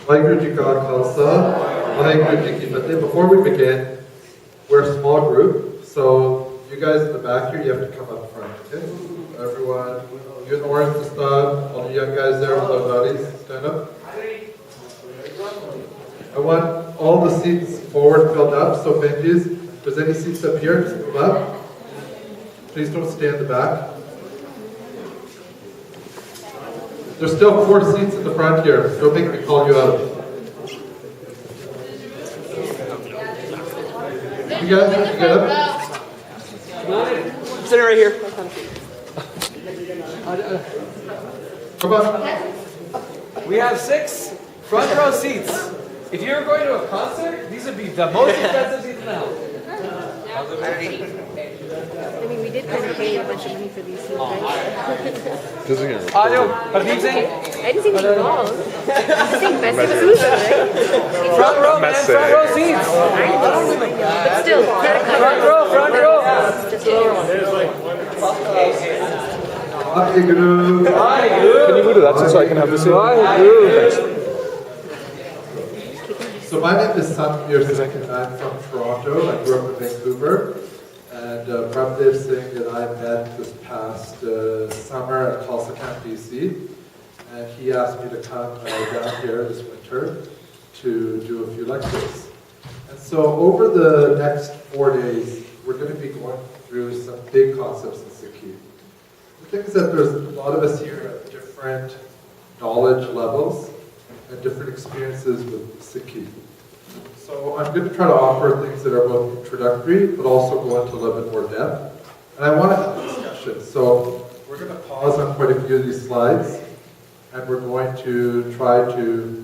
Waheguru Ji Ka Khalsa, Waheguru Ji Ki Fateh. Before we begin, we're a small group, so you guys in the back here, you have to come up front, okay? Everyone, you in the orange style, all the young guys there without bodies, stand up. I want all the seats forward filled up, so Benjis, if there's any seats up here, just move up. Please don't stay in the back. There's still 4 seats in the front here. Don't make me call you out. You guys, can you get up? I'm sitting right here. Come on. We have 6 front row seats. If you're going to a concert, these would be the most expensive seats in the house. I mean, we did kind of pay a bunch of money for these seats, right? Hardeep Singh. I didn't see anything wrong. I think best of the right? Front row, man. Front row seats. I know, but still, Front row, front row. just Waheguru. Can you move to that side so I can have this seat? Thanks. So my name is Santbir, and I'm from Toronto. I grew up in Vancouver. And Bhai Singh and I met this past summer at Khalsa Camp, BC. And he asked me to come down here this winter to do a few lectures. And so over the next 4 days, we're going to be going through some big concepts in Sikhi. The thing is that there's a lot of us here at different knowledge levels and different experiences with Sikhi. So I'm going to try to offer things that are both introductory, but also go into a little bit more depth. And I want to have a discussion. So we're going to pause on quite a few of these slides, and we're going to try to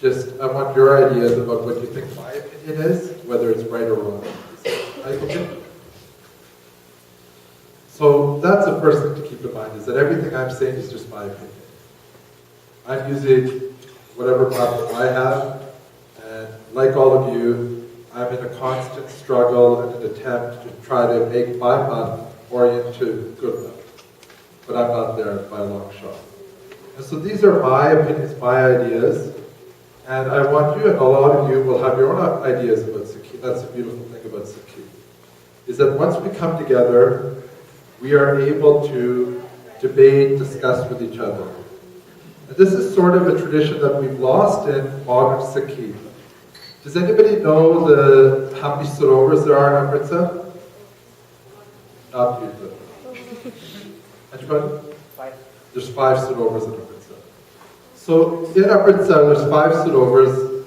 I want your ideas about what you think my opinion is, whether it's right or wrong. So that's the first thing to keep in mind, is that everything I'm saying is just my opinion. I'm using whatever platform I have, and like all of you, I'm in a constant struggle and an attempt to try to make my path orient to good enough. But I'm not there by a long shot. And so these are my opinions, my ideas, and I want you, and a lot of you will have your own ideas about Sikhi. That's the beautiful thing about Sikhi, is that once we come together, we are able to debate, discuss with each other. And this is sort of a tradition that we've lost in modern Sikhi. Does anybody know how many sarovars there are in Amritsar? Not usually. Anybody? 5. There's 5 sarovars in Amritsar. So in Amritsar, there's 5 sarovars.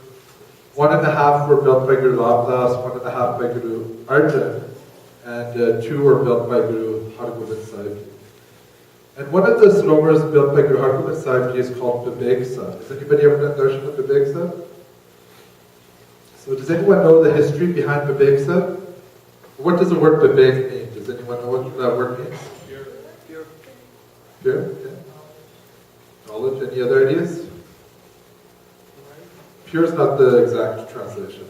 1.5 were built by Guru Ramdas, 1.5 by Guru Arjan, and 2 were built by Guru Hargobind Sahib Ji. And one of the sarovars built by Guru Hargobind Sahib Ji is called Bibeg Sahib. Has anybody ever done darshan of Bibeg Sahib? So does anyone know the history behind Bibeg Sahib? What does the word Bibeg mean? Does anyone know what that word means? Pure. Pure? Okay. Knowledge? Any other ideas? Pure is not the exact translation.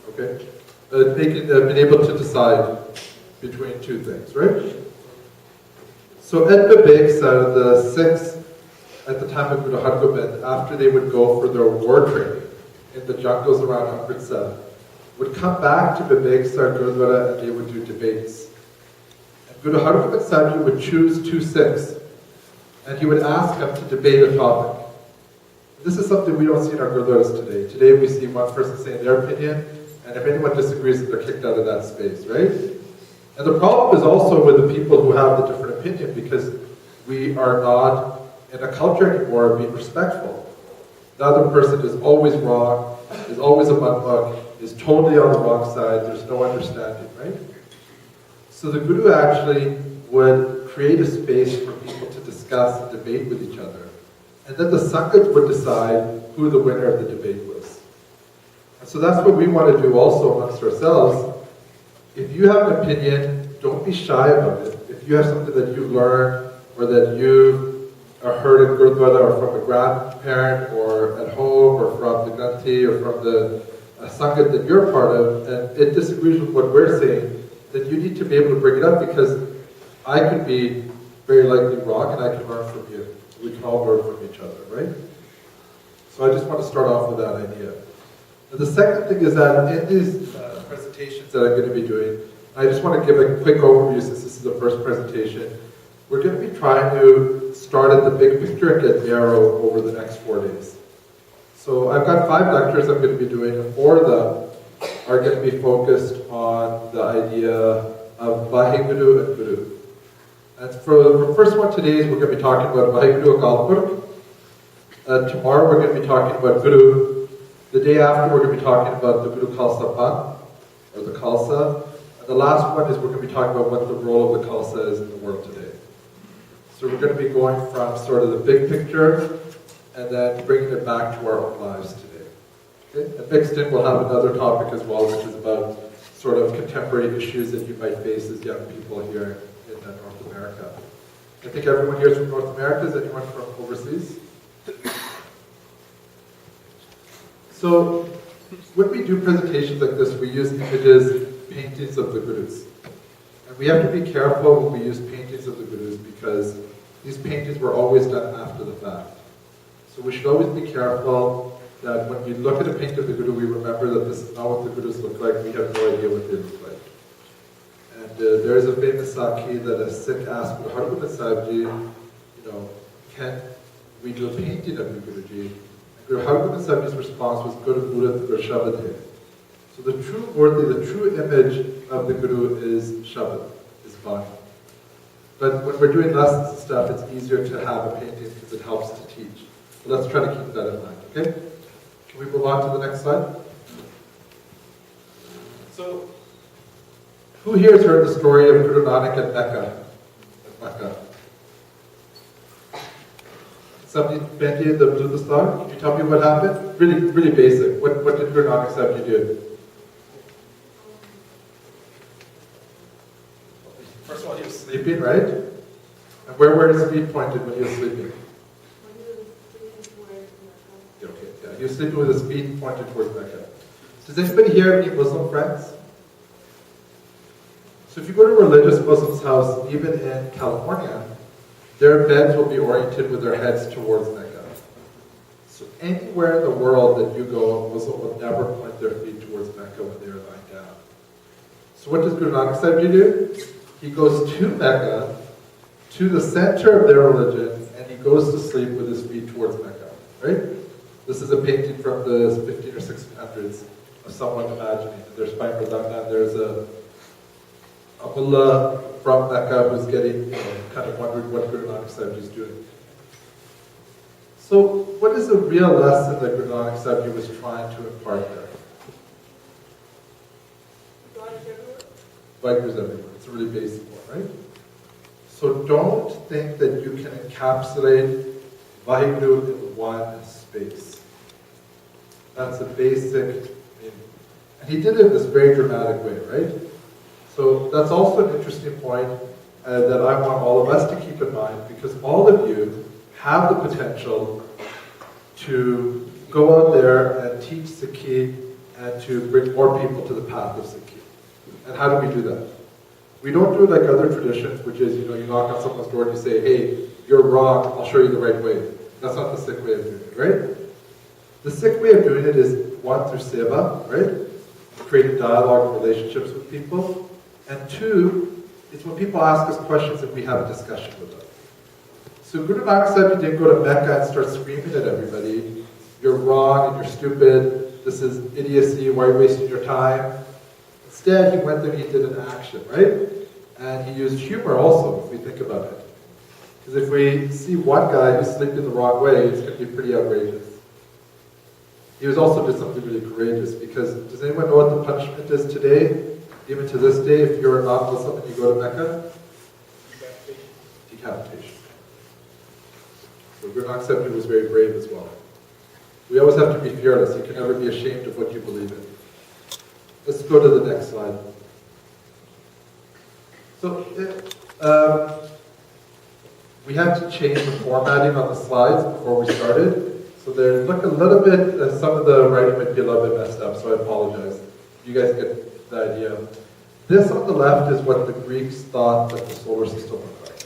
Okay. Being able to decide between 2 things, right? So at Bibeg Sahib, the 6 at the time of Guru Hargobind, after they would go for their war training in the jungles around Amritsar, would come back to Bibeg Sahib Gurudwara and they would do debates. And Guru Hargobind Sahib Ji would choose 2 Sikhs and he would ask them to debate a topic. This is something we don't see in our Gurudwaras today. Today we see one person saying their opinion, and if anyone disagrees, they're kicked out of that space, right? And the problem is also with the people who have the different opinion, because we are not in a culture anymore of being respectful. The other person is always wrong, is always a mudmug, is totally on the wrong side, there's no understanding, right? So the Guru actually would create a space for people to discuss and debate with each other. And then the Sangat would decide who the winner of the debate was. And so that's what we want to do also amongst ourselves. If you have an opinion, don't be shy about it. If you have something that you've learned, or that you heard in Gurudwara, or from a grandparent, or at home, or from the Granthi, or from the Sangat that you're part of, and it disagrees with what we're saying, then you need to be able to bring it up, because I could be very likely wrong, and I can learn from you. We can all learn from each other, right? So I just want to start off with that idea. And the second thing is that in these presentations that I'm going to be doing, I just want to give a quick overview since this is the first presentation. We're going to be trying to start at the big picture and get narrow over the next 4 days. So I've got 5 lectures I'm going to be doing, and 4 of them are going to be focused on the idea of Vaheguru and Guru. And for the first one today, we're going to be talking about Vaheguru Akalpurk. Tomorrow we're going to be talking about Guru. The day after we're going to be talking about the Guru Khalsa Panth, or the Khalsa. And the last one is we're going to be talking about what the role of the Khalsa is in the world today. So we're going to be going from sort of the big picture and then bringing it back to our own lives today. Okay? And mixed in we'll have another topic as well, which is about sort of contemporary issues that you might face as young people here in North America. I think everyone here is from North America. Is anyone from overseas? So when we do presentations like this, we use images, paintings of the Gurus. And we have to be careful when we use paintings of the Gurus because these paintings were always done after the fact. So we should always be careful that when we look at a painting of the Guru, we remember that this is not what the Gurus look like. We have no idea what they look like. And there is a famous Sakhi that a Sikh asked Guru Hargobind Sahib Ji, can we do a painting of you, Guruji? And Guru Hargobind Sahib Ji's response was Guru Murat Gur Shabad Hai. So the true murti, the true image of the Guru is Shabad, is Bhai. But when we're doing lessons and stuff, it's easier to have a painting because it helps to teach. So let's try to keep that in mind, okay? Can we move on to the next slide? So, who here has heard the story of Guru Nanak at Mecca? Somebody, Benji, the Blue Star, can you tell me what happened? Really basic. What did Guru Nanak Sahib Ji do? First of all, he was sleeping, right? And where were his feet pointed when he was sleeping? Yeah, he was sleeping with his feet pointed towards Mecca. Does anybody here have any Muslim friends? So if you go to a religious Muslim's house, even in California, their beds will be oriented with their heads towards Mecca. So anywhere in the world that you go, a Muslim will never point their feet towards Mecca when they are lying down. So what does Guru Nanak Sahib Ji do? He goes to Mecca, to the center of their religion, and he goes to sleep with his feet towards Mecca, right? This is a painting from the 1500s or 1600s of someone imagining that there's spine Radhana, there's a mullah from Mecca who's getting, kind of wondering what Guru Nanak Sahib Ji is doing. So, what is the real lesson that Guru Nanak Sahib Ji was trying to impart there? God is everywhere. It's a really basic one, right? So don't think that you can encapsulate Vaheguru in one space. That's a basic meaning. And he did it in this very dramatic way, right? So that's also an interesting point that I want all of us to keep in mind because all of you have the potential to go out there and teach Sikhi and to bring more people to the path of Sikhi. And how do we do that? We don't do it like other traditions, which is, you knock on someone's door and you say, hey, you're wrong, I'll show you the right way. That's not the Sikh way of doing it, right? The Sikh way of doing it is, one, through seva, right? Creating dialogue and relationships with people. And two, it's when people ask us questions and we have a discussion with them. So Guru Nanak Sahib Ji didn't go to Mecca and start screaming at everybody, you're wrong and you're stupid, this is idiocy, why are you wasting your time? Instead, he went there and he did an action, right? And he used humor also, if we think about it. Because if we see one guy who's sleeping the wrong way, it's going to be pretty outrageous. He was also did something really courageous, because does anyone know what the punishment is today? Even to this day, if you're a non-Muslim and you go to Mecca? Decapitation. So Guru Nanak Sahib Ji was very brave as well. We always have to be fearless. You can never be ashamed of what you believe in. Let's go to the next slide. So, we had to change the formatting on the slides before we started. So they look a little bit, some of the writing might be a little bit messed up, so I apologize. You guys get the idea. This on the left is what the Greeks thought that the solar system looked like.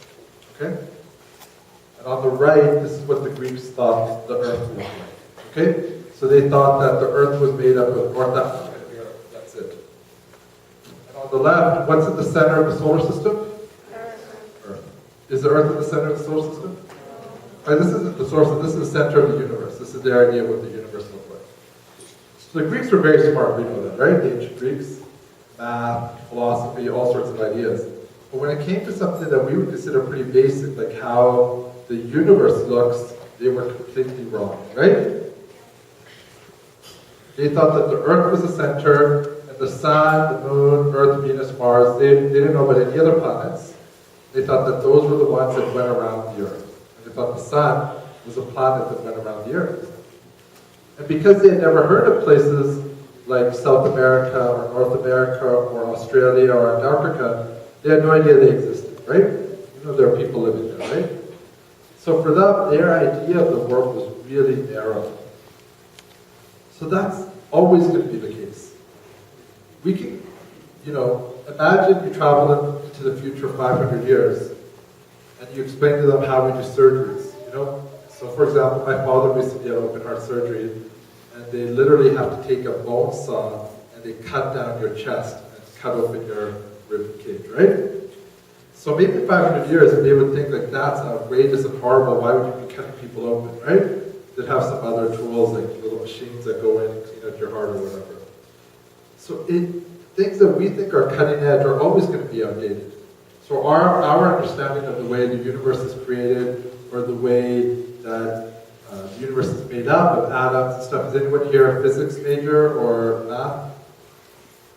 Okay? And on the right, this is what the Greeks thought the Earth was like. Okay? So they thought that the Earth was made up of North Africa. That's it. And on the left, what's at the center of the solar system? Earth. Is the Earth at the center of the solar system? Right, this isn't the source, this is the center of the universe. This is their idea of what the universe looked like. So the Greeks were very smart, we know that, right? The ancient Greeks, math, philosophy, all sorts of ideas. But when it came to something that we would consider pretty basic, like how the universe looks, they were completely wrong, right? They thought that the Earth was the center, and the Sun, the Moon, Earth, Venus, Mars, they didn't know about any other planets. They thought that those were the ones that went around the Earth. They thought the Sun was a planet that went around the Earth. And because they had never heard of places like South America or North America or Australia or Antarctica, they had no idea they existed, right? You know there are people living there, right? So for them, their idea of the world was really narrow. So that's always going to be the case. We can, imagine you travel into the future 500 years, and you explain to them how we do surgeries, So for example, my father recently had open heart surgery, and they literally have to take a bone saw and they cut down your chest and cut open your rib cage, right? So maybe in 500 years, they would think like that's outrageous and horrible. Why would you be cutting people open, right? They'd have some other tools like little machines that go in and clean out your heart or whatever. So things that we think are cutting edge are always going to be outdated. So our understanding of the way the universe is created, or the way that the universe is made up of atoms and stuff. Is anyone here a physics major or math?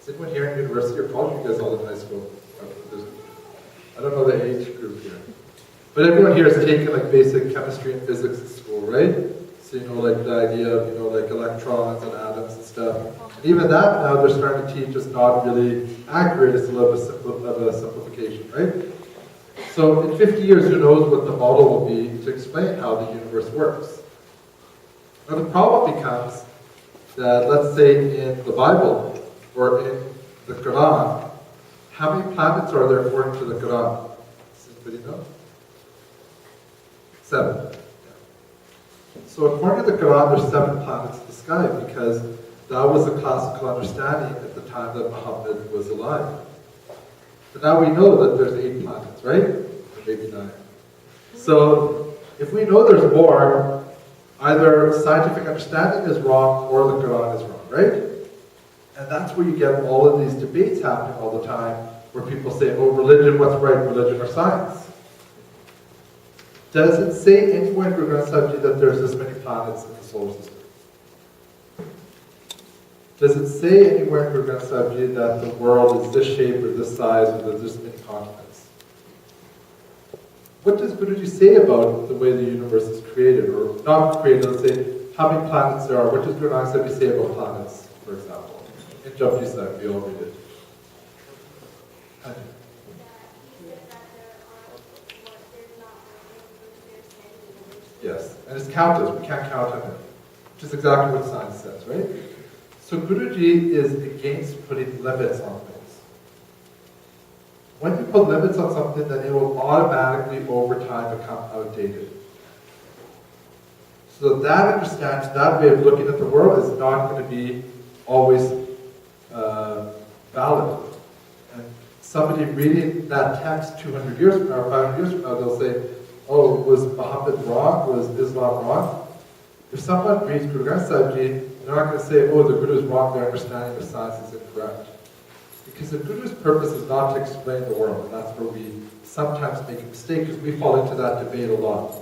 Is anyone here in university or college? You guys all in high school? I don't know the age group here. But everyone here has taken like basic chemistry and physics in school, right? So like the idea of, like electrons and atoms and stuff. And even that now they're starting to teach is not really accurate. It's a little bit of a simplification, right? So in 50 years, who knows what the model will be to explain how the universe works. Now the problem becomes that, let's say in the Bible or in the Quran, how many planets are there according to the Quran? Does anybody know? 7. So according to the Quran, there's 7 planets in the sky because that was the classical understanding at the time that Muhammad was alive. But now we know that there's 8 planets, right? Or maybe 9. So if we know there's more, either scientific understanding is wrong or the Quran is wrong, right? And that's where you get all of these debates happening all the time, where people say, oh, religion, what's right, religion or science? Does it say anywhere in Gurgan Sahib that there's this many planets in the solar system? Does it say anywhere in Gurgan Sahib that the world is this shape or this size or there's this many continents? What does Guruji say about the way the universe is created, or not created, let's say, how many planets there are? What does Guru Nanak Sahib say about planets, for example? In Japji Sahib, we all read it. Yes, and it's countless. We can't count them in, which is exactly what science says, right? So Guruji is against putting limits on things. When you put limits on something, then it will automatically, over time, become outdated. So that understanding, that way of looking at the world is not going to be always valid. And somebody reading that text 200 years from now, or 500 years from now, they'll say, oh, was Muhammad wrong? Was Islam wrong? If someone reads Guru Granth Sahib Ji, they're not going to say, oh, the Guru is wrong, their understanding of science is incorrect. Because the Guru's purpose is not to explain the world, and that's where we sometimes make a mistake, because we fall into that debate a lot.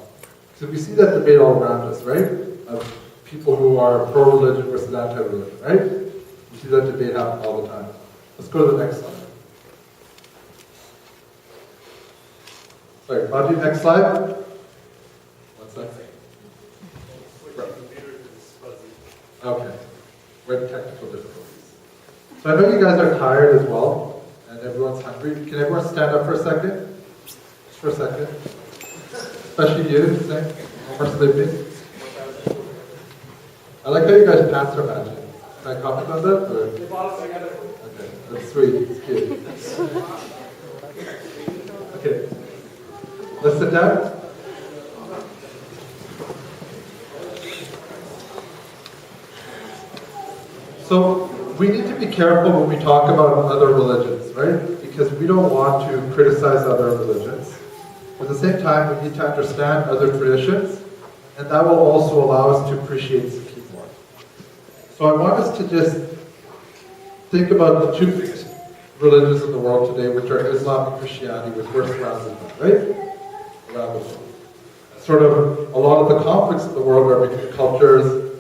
So we see that debate all around us, right? Of people who are pro-religion versus anti-religion, right? We see that debate happen all the time. Let's go to the next slide. Sorry, Badu, next slide. One second. Okay, we're in technical difficulties. So I know you guys are tired as well, and everyone's hungry. Can everyone stand up for a second? Just for a second. Especially you, Singh. No more sleeping. I like how you guys pants are matching. Can I comment on that? Or? They brought us together. Okay, that's sweet. It's cute. Okay. Let's sit down. So we need to be careful when we talk about other religions, right? Because we don't want to criticize other religions. At the same time, we need to understand other traditions, and that will also allow us to appreciate Sikhi more. So I want us to just think about the two biggest religions in the world today, which are Islam and Christianity, which we're surrounded by, right? Around the world. Sort of a lot of the conflicts in the world are between cultures,